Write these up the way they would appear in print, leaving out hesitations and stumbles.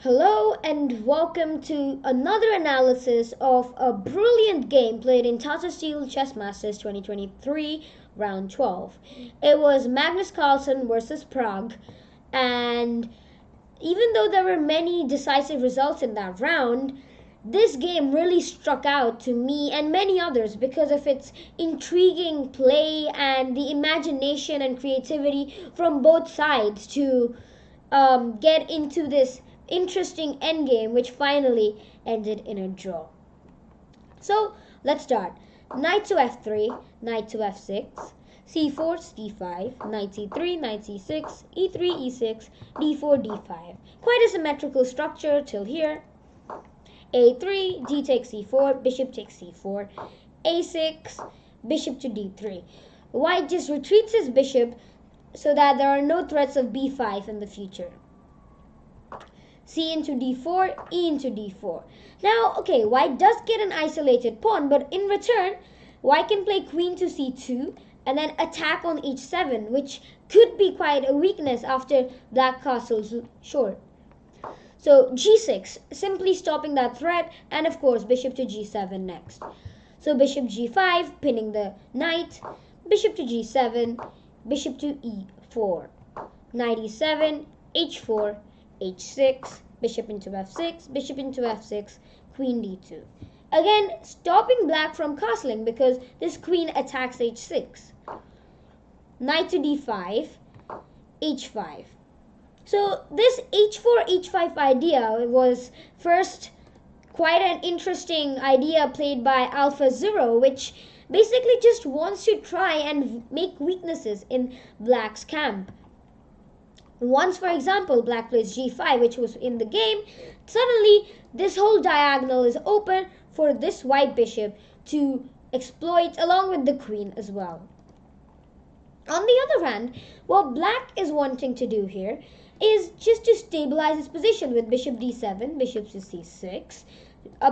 Hello and welcome to another analysis of a brilliant game played in Tata Steel Chess Masters 2023 round 12. It was Magnus Carlsen versus Prague, and even though there were many decisive results in that round, this game really struck out to me and many others because of its intriguing play and the imagination and creativity from both sides to get into this interesting endgame, which finally ended in a draw. So let's start. Knight to f3, knight to f6, c4, d5, knight c3, knight c6, e3, e6, d4, d5. Quite a symmetrical structure till here. a3, d takes c4, bishop takes c4, a6, bishop to d3. White just retreats his bishop so that there are no threats of b5 in the future. C into d4, e into d4. Now, okay, white does get an isolated pawn, but in return, white can play queen to c2 and then attack on h7, which could be quite a weakness after black castles short. So g6, simply stopping that threat, and of course, bishop to g7 next. So bishop g5, pinning the knight, bishop to g7, bishop to e4, knight e7, h4, h6, bishop into f6, bishop into f6, queen d2. Again, stopping black from castling because this queen attacks h6. Knight to d5, h5. So this h4, h5 idea was first quite an interesting idea played by Alpha Zero, which basically just wants to try and make weaknesses in black's camp. Once, for example, black plays g5, which was in the game, suddenly this whole diagonal is open for this white bishop to exploit along with the queen as well. On the other hand, what black is wanting to do here is just to stabilize his position with bishop d7, bishop to c6,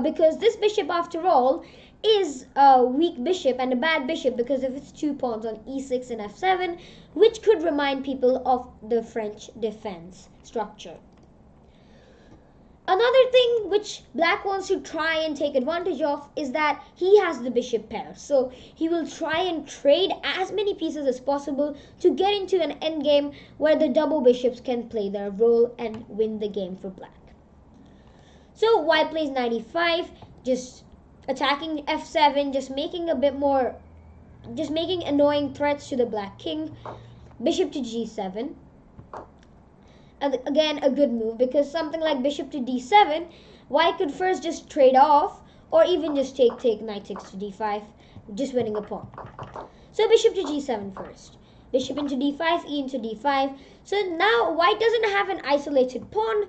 because this bishop, after all, is a weak bishop and a bad bishop because of its two pawns on e6 and f7, which could remind people of the French defense structure. Another thing which black wants to try and take advantage of is that he has the bishop pair. So he will try and trade as many pieces as possible to get into an endgame where the double bishops can play their role and win the game for black. So white plays knight e5, just attacking f7, just making annoying threats to the black king. Bishop to g7. And again, a good move because something like bishop to d7, white could first just trade off or even just take knight takes to d5, just winning a pawn. So bishop to g7 first. Bishop into d5, e into d5. So now white doesn't have an isolated pawn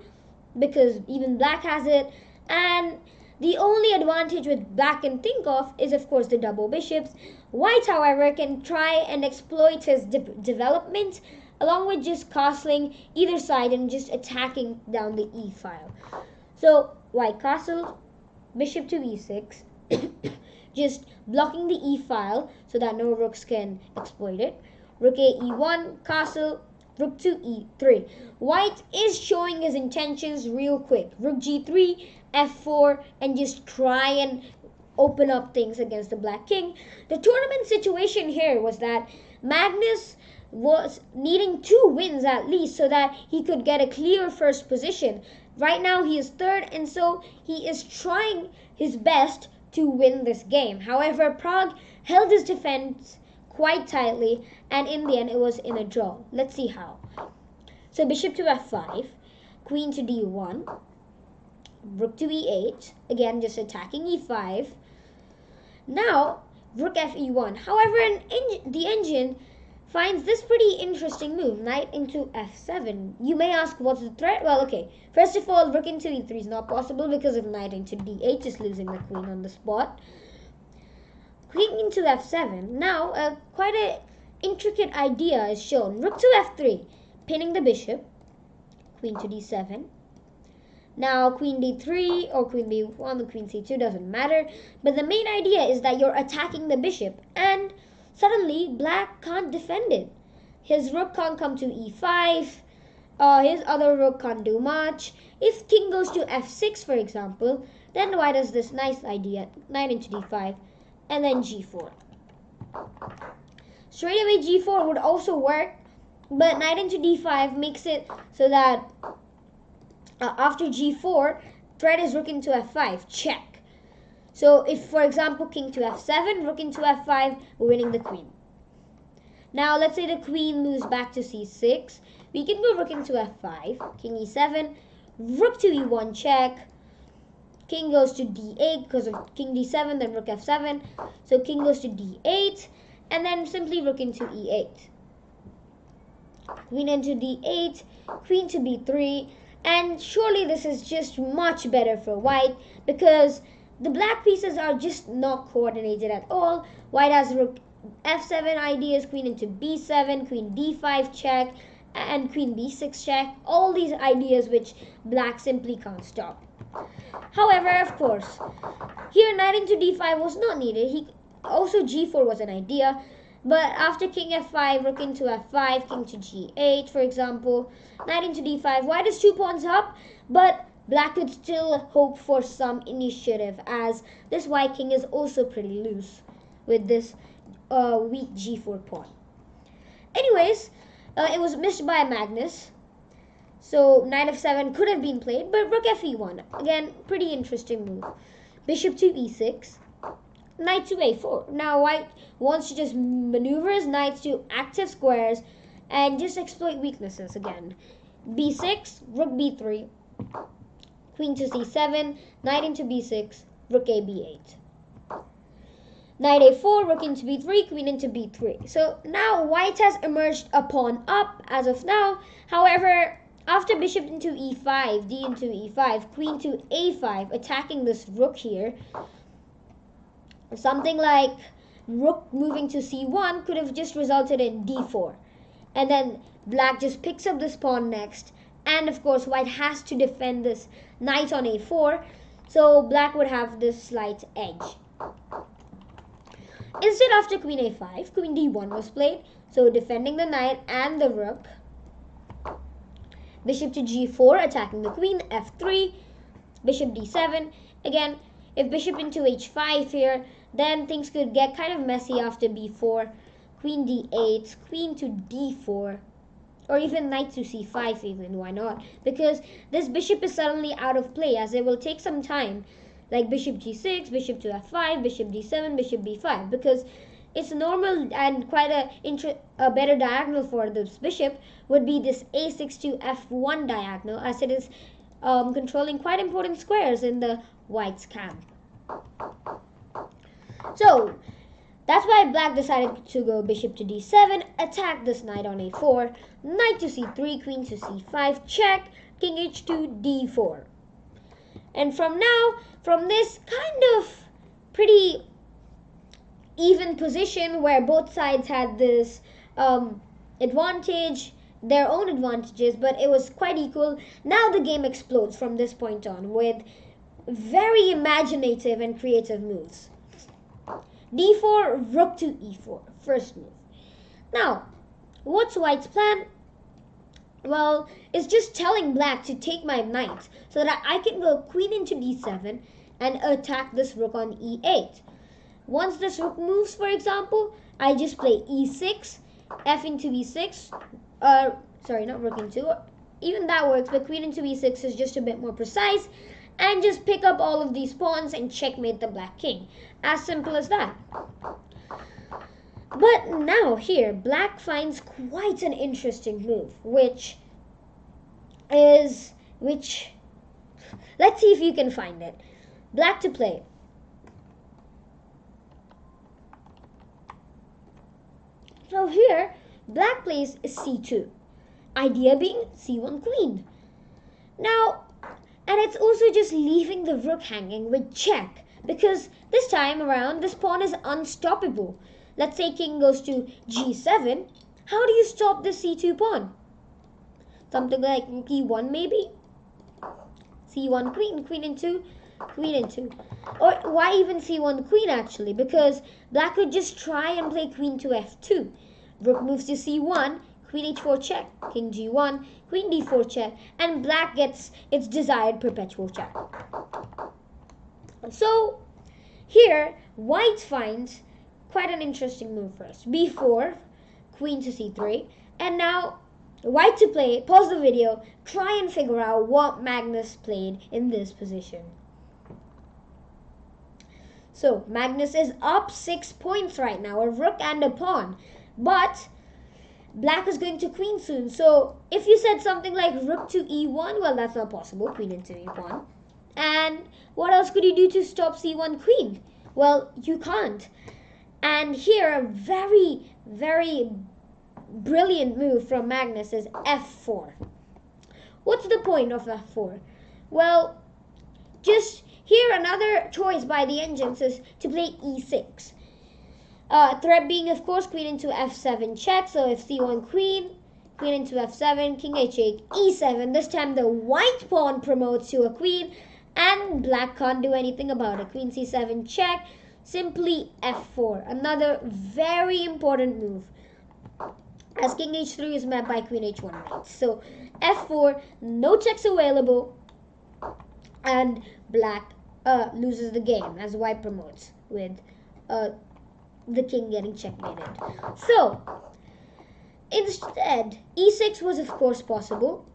because even black has it, and the only advantage which black can think of is, of course, the double bishops. White, however, can try and exploit his development along with just castling either side and just attacking down the e file. So white castled, bishop to e6, just blocking the e file so that no rooks can exploit it. Rook a e1, castle, rook to e3. White is showing his intentions real quick. Rook g3, f4, and just try and open up things against the black king. The tournament situation here was that Magnus was needing 2 wins at least so that he could get a clear first position. Right now he is third, and so he is trying his best to win this game. However, Prague held his defense quite tightly, and in the end it was in a draw. Let's see how. So bishop to f5, queen to d1, rook to e8, again just attacking e5. Now rook fe1. However, the engine finds this pretty interesting move, knight into f7. You may ask, what's the threat? Well, okay, first of all, rook into e3 is not possible because of knight into d8, just losing the queen on the spot. Queen into f7. Now, quite an intricate idea is shown. Rook to f3, pinning the bishop. Queen to d7. Now, queen d3 or queen b1 or queen c2 doesn't matter. But the main idea is that you're attacking the bishop, and suddenly black can't defend it. His rook can't come to e5. His other rook can't do much. If king goes to f6, for example, then white has this nice idea, knight into d5, and then g4. Straight away g4 would also work, but knight into d5 makes it so that after g4, threat is rook into f5, check. So if, for example, king to f7, rook into f5, we're winning the queen. Now let's say the queen moves back to c6. We can go rook into f5, king e7, rook to e1 check, king goes to d8 because of king d7, then rook f7. So king goes to d8, and then simply rook into e8. Queen into d8, queen to b3, and surely this is just much better for white because the black pieces are just not coordinated at all. White has rook f7 ideas, queen into b7, queen d5 check, and queen b6 check. All these ideas which black simply can't stop. However, of course, here knight into d5 was not needed. Also g4 was an idea. But after king f5, rook into f5, king to g8, for example, knight into d5, white is 2 pawns up, but black could still hope for some initiative as this white king is also pretty loose with this weak g4 pawn. Anyways, it was missed by Magnus. So knight f7 could have been played, but rook fe1. Again, pretty interesting move. Bishop to e6. Knight to a4. Now white wants to just maneuver his knights to active squares and just exploit weaknesses again. b6, rook b3, queen to c7, knight into b6, rook a b8. Knight a4, rook into b3, queen into b3. So now white has emerged a pawn up as of now. However, after bishop into e5, d into e5, queen to a5, attacking this rook here, something like rook moving to c1 could have just resulted in d4. And then black just picks up this pawn next. And of course, white has to defend this knight on a4. So black would have this slight edge. Instead, after queen a5, queen d1 was played. So defending the knight and the rook. Bishop to g4, attacking the queen, f3, bishop d7. Again, if bishop into h5 here, then things could get kind of messy after b4. Queen d8, queen to d4, or even knight to c5 even, why not? Because this bishop is suddenly out of play as it will take some time. Like bishop g6, bishop to f5, bishop d7, bishop b5. Because it's normal and quite a better diagonal for this bishop would be this a6 to f1 diagonal as it is controlling quite important squares in the white's camp. So that's why black decided to go bishop to d7, attack this knight on a4, knight to c3, queen to c5, check, king h2, d4. And from this kind of pretty even position where both sides had this advantage, their own advantages, but it was quite equal. Now the game explodes from this point on with very imaginative and creative moves. d4, rook to e4, first move. Now, what's white's plan? Well, it's just telling black to take my knight so that I can go queen into d7 and attack this rook on e8. Once this rook moves, for example, I just play e6, f into e6, sorry, not rook into, even that works, but queen into e6 is just a bit more precise, and just pick up all of these pawns and checkmate the black king. As simple as that. But now here, black finds quite an interesting move, which, let's see if you can find it. Black to play. So here, black plays c2. Idea being c1 queen. Now, and it's also just leaving the rook hanging with check. Because this time around, this pawn is unstoppable. Let's say king goes to g7. How do you stop this c2 pawn? Something like rook e1 maybe? c1 queen, queen into, queen into. Or why even c1 queen actually? Because black could just try and play queen to f2. Rook moves to c1, queen h4 check, king g1, queen d4 check, and black gets its desired perpetual check. So here, white finds quite an interesting move first. b4, queen to c3, and now white to play, pause the video, try and figure out what Magnus played in this position. So Magnus is up 6 points right now, a rook and a pawn, but black is going to queen soon. So if you said something like rook to e1, well, that's not possible, queen into e1. And what else could you do to stop c1 queen? Well, you can't. And here, a very, very brilliant move from Magnus is f4. What's the point of f4? Well, just here another choice by the engines is to play e6. Threat being, of course, queen into f7 check. So if c1 queen, queen into f7, king h8, e7. This time the white pawn promotes to a queen, and black can't do anything about it. Queen c7 check, simply f4. Another very important move, as king h3 is met by queen h1 mate. So f4, no checks available, and black loses the game as white promotes with the king getting checkmated. So instead, e6 was of course possible.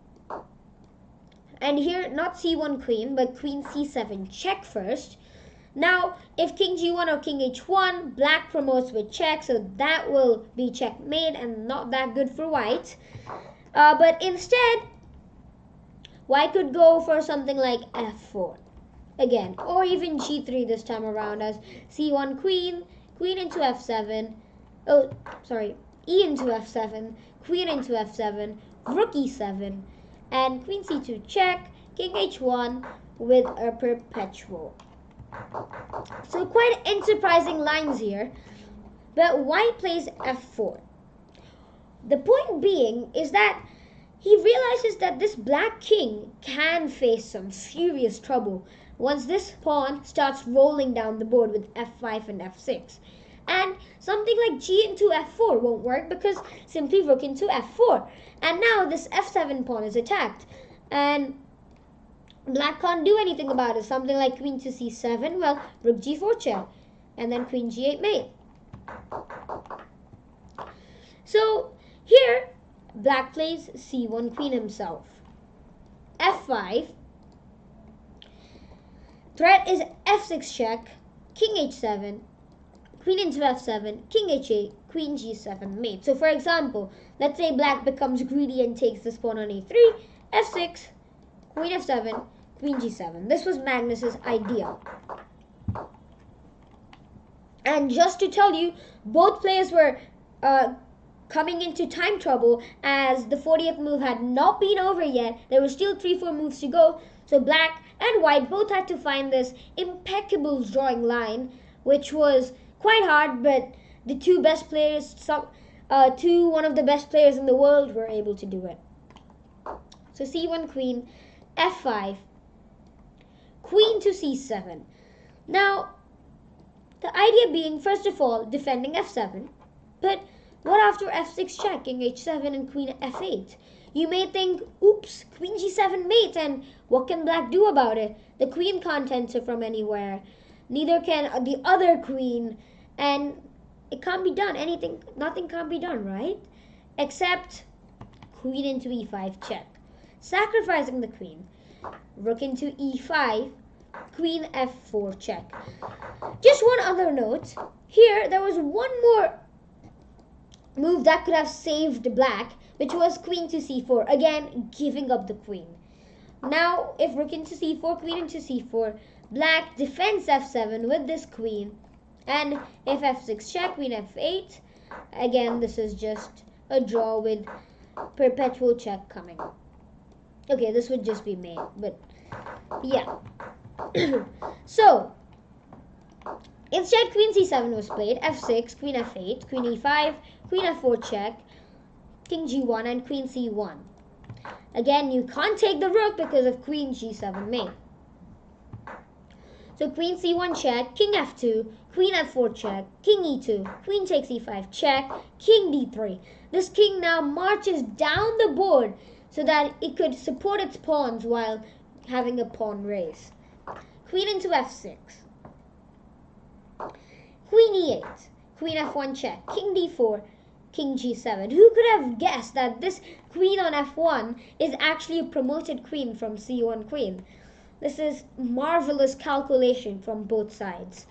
And here, not c1 queen, but queen c7 check first. Now, if king g1 or king h1, black promotes with check, so that will be checkmate and not that good for white. But instead, white could go for something like f4 again, or even g3 this time around, as c1 queen, queen into f7, e into f7, queen into f7, rook e7, and queen c2 check, king h1 with a perpetual. So quite enterprising lines here, but white plays f4. The point being is that he realizes that this black king can face some serious trouble once this pawn starts rolling down the board with f5 and f6. And something like g into f4 won't work because simply rook into f4. And now this f7 pawn is attacked. And black can't do anything about it. Something like queen to c7, well, rook g4 check. And then queen g8 mate. So here, black plays c1 queen himself. f5. Threat is f6 check, king h7, queen into f7, king h8, queen g7 mate. So for example, let's say black becomes greedy and takes this pawn on a3, f6, queen f7, queen g7. This was Magnus's idea. And just to tell you, both players were coming into time trouble, as the 40th move had not been over yet. There were still 3-4 moves to go. So black and white both had to find this impeccable drawing line, which was quite hard, but the two best players, one of the best players in the world, were able to do it. So c1 queen, f5, queen to c7. Now, the idea being, first of all, defending f7, but what after f6 check, king h7 and queen f8? You may think, oops, queen g7 mate, and what can black do about it? The queen can't enter from anywhere. Neither can the other queen, and it can't be done. Nothing can't be done, right? Except queen into e5 check, sacrificing the queen. Rook into e5, queen f4 check. Just one other note. Here, there was one more move that could have saved black, which was queen to c4, again giving up the queen. Now if rook into c4, queen into c4, black defends f7 with this queen, and if f6 check, queen f8, again this is just a draw with perpetual check coming. Okay, this would just be made, but yeah. So instead, queen c7 was played, f6, queen f8, queen e5, queen f4 check, king g1, and queen c1. Again, you can't take the rook because of queen g7 mate. So queen c1 check, king f2, queen f4 check, king e2, queen takes e5 check, king d3. This king now marches down the board so that it could support its pawns while having a pawn race. Queen into f6, queen e8, queen f1 check, king d4, king g7. Who could have guessed that this queen on f1 is actually a promoted queen from c1 queen? This is marvelous calculation from both sides.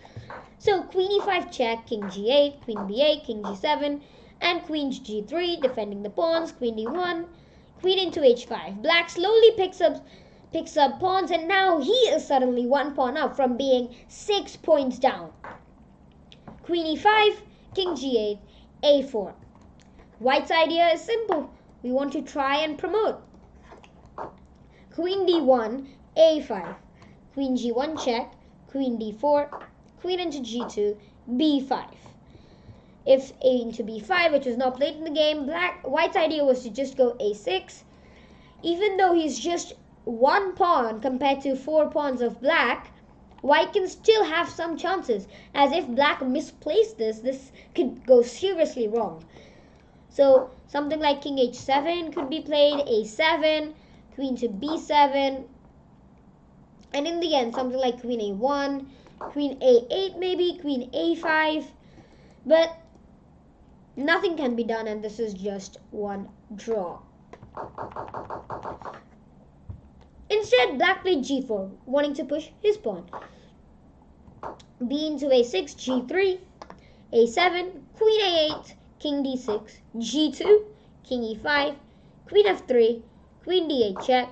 So queen e5 check, king g8, queen b8, king g7, and queen g3, defending the pawns, queen d1, queen into h5. Black slowly picks up pawns, and now he is suddenly 1 pawn up from being 6 points down. Queen e5, king g8, a4. White's idea is simple. We want to try and promote. Queen d1, a5, queen g1 check, queen d4, queen into g2, b5. If a into b5, which was not played in the game, White's idea was to just go a6. Even though he's just 1 pawn compared to 4 pawns of black, White can still have some chances, as if black misplaced this could go seriously wrong. So something like king h7 could be played, a7, queen to b7, and in the end something like queen a1, queen a8 maybe, queen a5, but nothing can be done, and this is just one draw. Instead, black played g4, wanting to push his pawn. B into a6, g3, a7, queen a8, king d6, g2, king e5, queen f3, queen d8 check,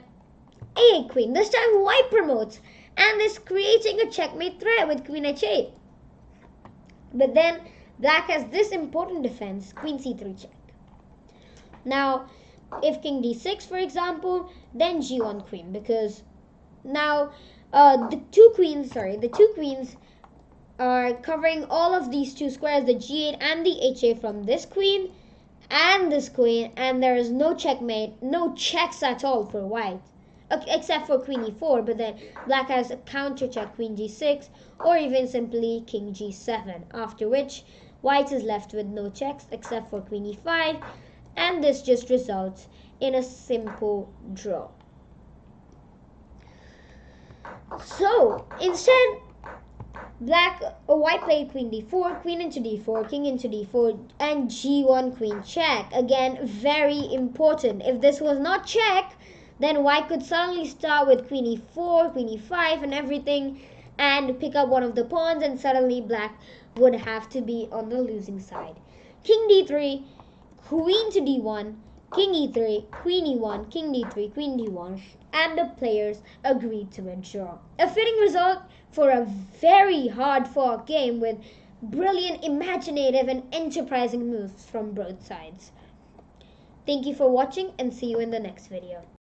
a8 queen. This time white promotes and is creating a checkmate threat with queen h8. But then black has this important defense, queen c3 check. Now, if king d6, for example, then g1 queen, because now the two queens are covering all of these 2 squares, the g8 and the h8, from this queen, and there is no checkmate, no checks at all for white, except for queen e4, but then black has a counter check, queen g6, or even simply king g7, after which white is left with no checks except for queen e5, and this just results in a simple draw. So instead, white played queen d4, queen into d4, king into d4, and g1 queen check. Again, very important. If this was not check, then white could suddenly start with queen e4, queen e5 and everything, and pick up one of the pawns, and suddenly black would have to be on the losing side. King d3, queen to d1, king e3, queen e1, king d3, queen d1, and the players agreed to a draw. A fitting result for a very hard-fought game with brilliant, imaginative, and enterprising moves from both sides. Thank you for watching, and see you in the next video.